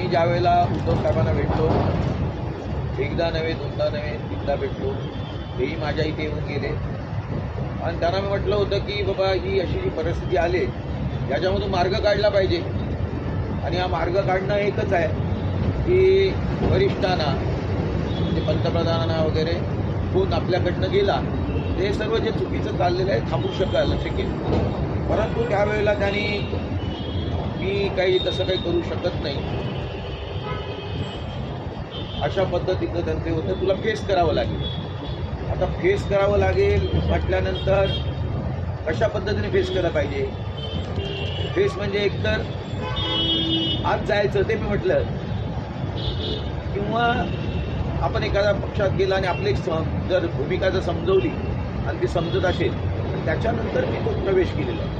मी ज्या वेळेला उद्धव साहेबांना भेटलो, एकदा नव्हे दोनदा नव्हे तीनदा भेटलो, तेही माझ्या इथे येऊन गेले आणि त्यांना मी म्हटलं होतं की बाबा ही अशी जी परिस्थिती आली याच्यामधून मार्ग काढला पाहिजे आणि हा मार्ग काढणं एकच आहे की वरिष्ठांना म्हणजे पंतप्रधानांना वगैरे फोन आपल्याकडनं गेला ते सर्व जे चुकीचं चाललेलं आहे थांबू शकेल. परंतु त्यावेळेला त्यांनी मी काही तसं काही करू शकत नाही अशा पद्धतीचं त्यांचे होतं, तुला फेस करावं लागेल. आता फेस करावं लागेल म्हटल्यानंतर कशा पद्धतीने फेस केलं पाहिजे. फेस म्हणजे एकतर आत जायचं ते मी म्हटलं, किंवा आपण एखाद्या पक्षात गेला आणि आपली जर भूमिका जर समजवली आणि ती समजत असेल तर त्याच्यानंतर मी तो प्रवेश केलेला आहे.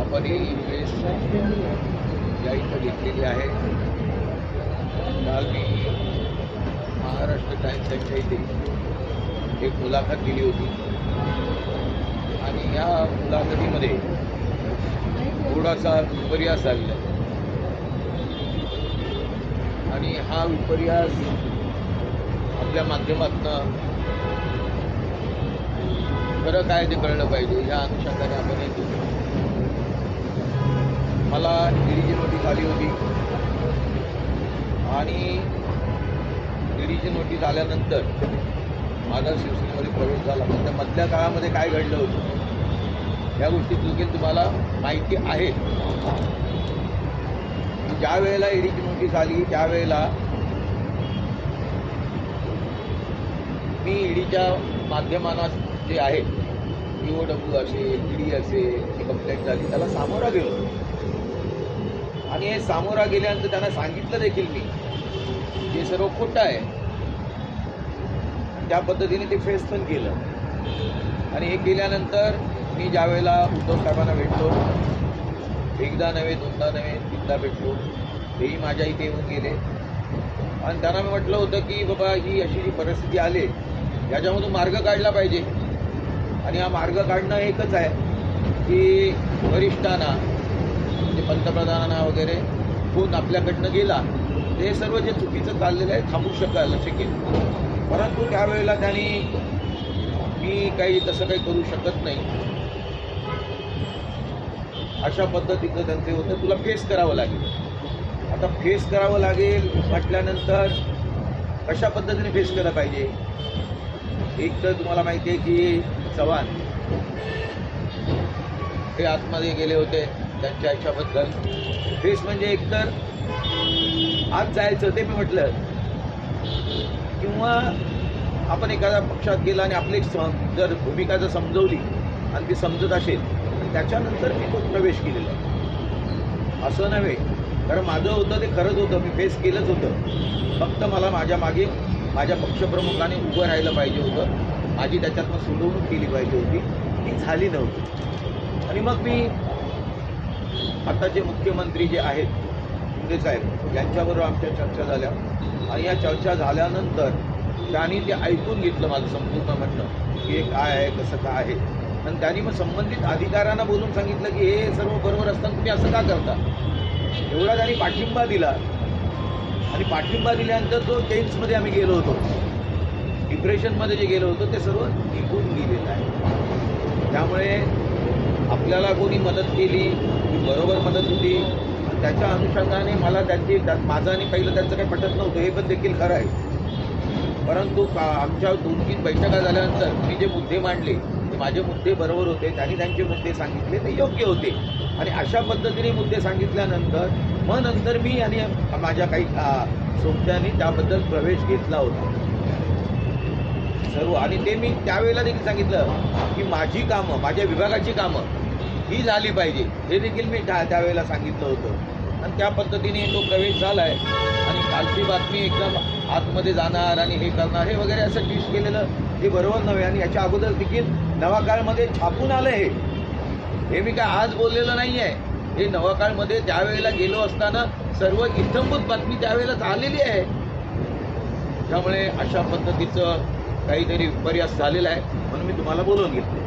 आपण ही इन्व्हेस्टमेंट या इथं घेतलेली आहे. काल मी महाराष्ट्र टाइम्स यांच्या इथे एक मुलाखत दिली होती आणि या मुलाखतीमध्ये थोडासा विपर्यास झालेला आहे आणि हा विपर्यास आपल्या माध्यमातून खरं काय ते कळलं पाहिजे या अनुषंगाने आपण हे केलं. मला ईडीची नोटीस आली होती आणि ईडीची नोटीस आल्यानंतर माझा शिवसेनेमध्ये प्रवेश झाला. पण त्या मधल्या काळामध्ये काय घडलं होतं या गोष्टी देखील तुम्हाला माहिती आहे. ज्या वेळेला ईडीची नोटीस आली त्यावेळेला मी ईडीच्या माध्यमांना जे आहे EOW असेल ईडी असेल ही कंप्लेंट झाली त्याला सामोरा गेलो आणि हे सामोरा गेल्यानंतर त्यांना सांगितलं देखील मी हे सर्व खोटं आहे. त्या पद्धतीने ते फेस पण केलं आणि हे केल्यानंतर मी ज्या वेळेला उद्धव साहेबांना भेटलो, एकदा नव्हे दोनदा नव्हे तीनदा भेटलो, तेही माझ्या इथे येऊन गेले आणि त्यांना मी म्हटलं होतं की बाबा ही अशी जी परिस्थिती आली याच्यामधून मार्ग काढला पाहिजे आणि हा मार्ग काढणं एकच आहे की वरिष्ठांना म्हणजे पंतप्रधानांना वगैरे फोन आपल्याकडनं गेला ते सर्व जे चुकीचं चाललेलं आहे थांबू शकेल. परंतु त्यावेळेला त्यांनी मी काही तसं काही करू शकत नाही अशा पद्धतीचं त्यांचे होतं, तुला फेस करावं लागेल. आता फेस करावं लागेल म्हटल्यानंतर कशा पद्धतीने फेस केलं पाहिजे. एक तर तुम्हाला माहिती आहे की चव्हाण हे आतमध्ये गेले होते त्यांच्या ह्याच्याबद्दल. फेस म्हणजे एकतर आत जायचं ते मी म्हटलं, किंवा आपण एखाद्या पक्षात गेला आणि आपली जर भूमिका जर समजवली आणि ती समजत असेल तर त्याच्यानंतर मी तो प्रवेश केलेला आहे. असं नव्हे, कारण माझं होतं ते खरंच होतं, मी फेस केलंच होतं. फक्त मला माझ्या मागे माझ्या पक्षप्रमुखाने उभं राहिलं पाहिजे होतं, माझी त्याच्यातनं सोडवणूक केली पाहिजे होती, ती झाली नव्हती. आणि मग मी आताचे मुख्यमंत्री जे आहेत शिंदे साहेब यांच्याबरोबर आमच्या चर्चा झाल्या आणि या चर्चा झाल्यानंतर त्यांनी ते ऐकून घेतलं माझं संपूर्ण म्हणणं की हे काय आहे कसं काय आहे. आणि त्यांनी मग संबंधित अधिकाऱ्यांना बोलून सांगितलं की हे सर्व बरोबर असताना तुम्ही असं का करता. एवढा त्यांनी पाठिंबा दिला आणि पाठिंबा दिल्यानंतर जो टेन्समध्ये आम्ही गेलो होतो, डिप्रेशनमध्ये जे गेलो होतो ते सर्व निघून गेलेलं आहे. त्यामुळे आपल्याला कोणी मदत केली ती बरोबर मदत होती. त्याच्या अनुषंगाने मला माझं आणि पहिलं त्यांचं काही पटत नव्हतं हे पण देखील खरं आहे. परंतु आमच्या 2-3 बैठका झाल्यानंतर मी जे मुद्दे मांडले ते माझे मुद्दे बरोबर होते, त्यांनी त्यांचे मुद्दे सांगितले ते योग्य होते आणि अशा पद्धतीने मुद्दे सांगितल्यानंतर मग नंतर मी आणि माझ्या काही सोबत्यांनी त्याबद्दल प्रवेश घेतला होता सर्व. आणि ते मी त्यावेळेला देखील सांगितलं की माझी कामं माझ्या विभागाची कामं ही झाली पाहिजे हे देखील मी त्यावेळेला सांगितलं होतं. आणि त्या पद्धतीने तो प्रवेश झाला आहे आणि कालची बातमी एकदम आतमध्ये जाणार आणि हे करणार हे वगैरे असं ट्विस्ट केलेलं हे बरोबर नव्हे. आणि याच्या अगोदर देखील नवाकाळमध्ये छापून आलं हे मी काय आज बोललेलं नाही आहे. हे नवाकाळमध्ये त्यावेळेला गेलो असताना सर्व इत्थंभूत बातमी त्यावेळेला झालेली आहे त्यामुळे अशा पद्धतीचं काहीतरी विपर्यास झालेला आहे, म्हणून मी तुम्हाला बोलवून घेतलं.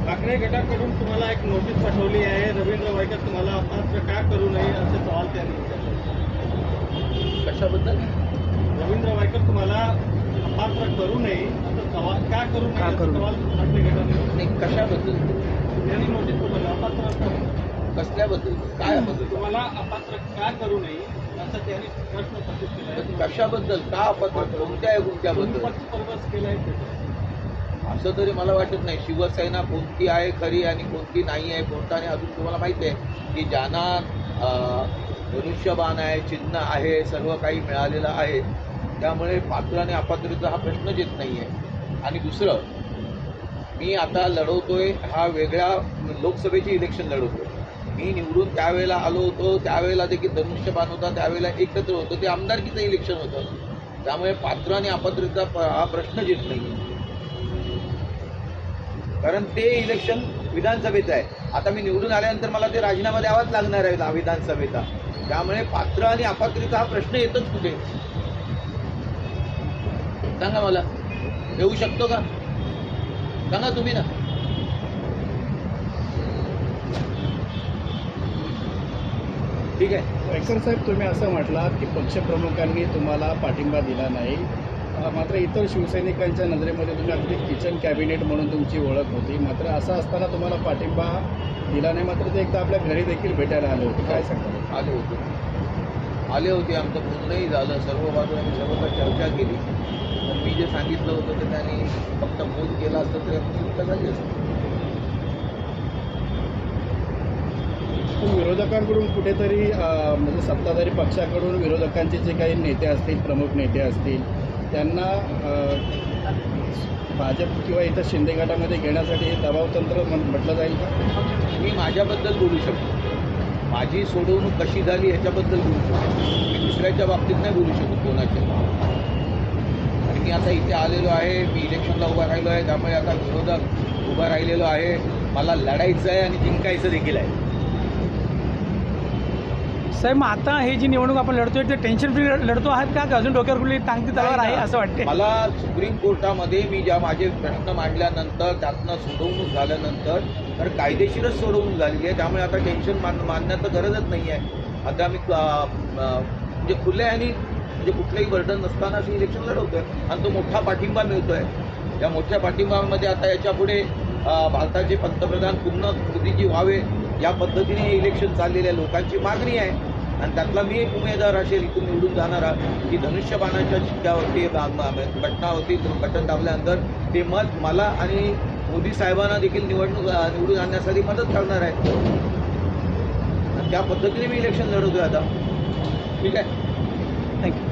ठाकरे गटाकडून तुम्हाला एक नोटीस पाठवली आहे. रवींद्र वायकर तुम्हाला अपात्र का करू नये असे सवाल त्यांनी विचारले. कशाबद्दल? रवींद्र वायकर तुम्हाला अपात्र करू नये असं सवाल का करू नये असा सवाल ठाकरे गटाने नाही, कशाबद्दल? त्यांनी नोटीस पाठवली. अपात्र कसल्याबद्दल? काय बद्दल? तुम्हाला अपात्र का करू नये असं त्यांनी प्रश्न उपस्थित केला आहे. कशाबद्दल? का अपात्र? कोणत्याबद्दल? पक्षप्रवेश केला आहे असं तरी मला वाटत नाही. शिवसेना कोणती आहे खरी आणि कोणती नाही आहे, कोणता नाही, अजून तुम्हाला माहिती आहे की ज्यांना धनुष्यबाण आहे, चिन्ह आहे, सर्व काही मिळालेलं आहे. त्यामुळे पात्र आणि अपात्रचा हा प्रश्नच येत नाही आहे. आणि दुसरं, मी आता लढवतोय हा वेगळ्या लोकसभेची इलेक्शन लढवतोय. मी निवडून त्यावेळेला आलो होतो, त्यावेळेला देखील धनुष्यबाण होता, त्यावेळेला एकत्र होतं, ते आमदारकीचं इलेक्शन होतं. त्यामुळे पात्र आणि अपात्रचा हा प्रश्नच येत नाही, कारण ते इलेक्शन विधानसभेचं आहे. आता मी निवडून आल्यानंतर मला ते राजीनामा द्यावाच लागणार आहे विधानसभेचा. त्यामुळे पात्र आणि अपात्रचा हा प्रश्न येतच कुठे? सांगा मला, येऊ शकतो का? सांगा तुम्ही ना. ठीक आहे. वायकर साहेब, तुम्ही असं म्हटलात की पक्षप्रमुखांनी तुम्हाला पाठिंबा दिला नाही, मात्र इतर शिवसैनिकांच्या नजरेमध्ये तुम्ही अगदी किचन कॅबिनेट म्हणून तुमची ओळख होती. मात्र असं असताना तुम्हाला पाठिंबा दिला नाही, मात्र ते एकदा आपल्या घरी देखील भेटायला आले होते. काय सांगता? आले होते. आमचं बोलणंही झालं, सर्व बाजूने सर्व चर्चा केली. पण मी जे सांगितलं होतं ते त्यांनी फक्त फोन केला असतं तरी आमची सुटका झाली असती. पण विरोधकांकडून कुठेतरी म्हणजे सत्ताधारी पक्षाकडून विरोधकांचे जे काही नेते असतील, प्रमुख नेते असतील, त्यांना भाजप किंवा इतर शिंदे गटामध्ये घेण्यासाठी दबावतंत्र म्हटलं जाईल का? मी माझ्याबद्दल बोलू शकतो. माझी सोडवणूक कशी झाली ह्याच्याबद्दल बोलू शकतो. मी दुसऱ्याच्या बाबतीत नाही बोलू शकतो कोणाच्या. आणि मी आता इथे आलेलो आहे, मी इलेक्शनला उभा राहिलो आहे, त्यामुळे आता विरोधक उभा राहिलेलो आहे. मला लढायचं आहे आणि जिंकायचं देखील आहे. साहेब, मग आता हे जी निवडणूक आपण लढतोय ते टेन्शन फ्री लढतो आहात का अजून डोक्यावर कुठली टांगती तलवार आहे असं वाटते? मला सुप्रीम कोर्टामध्ये मी ज्या माझे प्रश्न मांडल्यानंतर त्यातनं सोडवणूक झाल्यानंतर तर कायदेशीरच सोडवणूक झालेली आहे. त्यामुळे आता टेन्शन मानण्याचं गरजच नाही आहे. आता मी म्हणजे खुल्या आणि म्हणजे कुठलंही बर्डन नसताना असं इलेक्शन लढवतोय आणि तो मोठा पाठिंबा मिळतोय. या मोठ्या पाठिंबामध्ये आता याच्यापुढे भारताचे पंतप्रधान पुन्हा मोदीजी व्हावे या पद्धतीने हे इलेक्शन चाललेल्या लोकांची मागणी आहे. आणि त्यातला मी एक उमेदवार असेल इथून निवडून जाणारा की धनुष्यबाणाच्या शिक्क्यावरती बटनावरती बटन दाबल्यानंतर ते मत मला आणि मोदी साहेबांना देखील निवडून आणण्यासाठी मदत करणार आहे. आणि त्या पद्धतीने मी इलेक्शन लढवतोय आता. ठीक आहे. थँक्यू.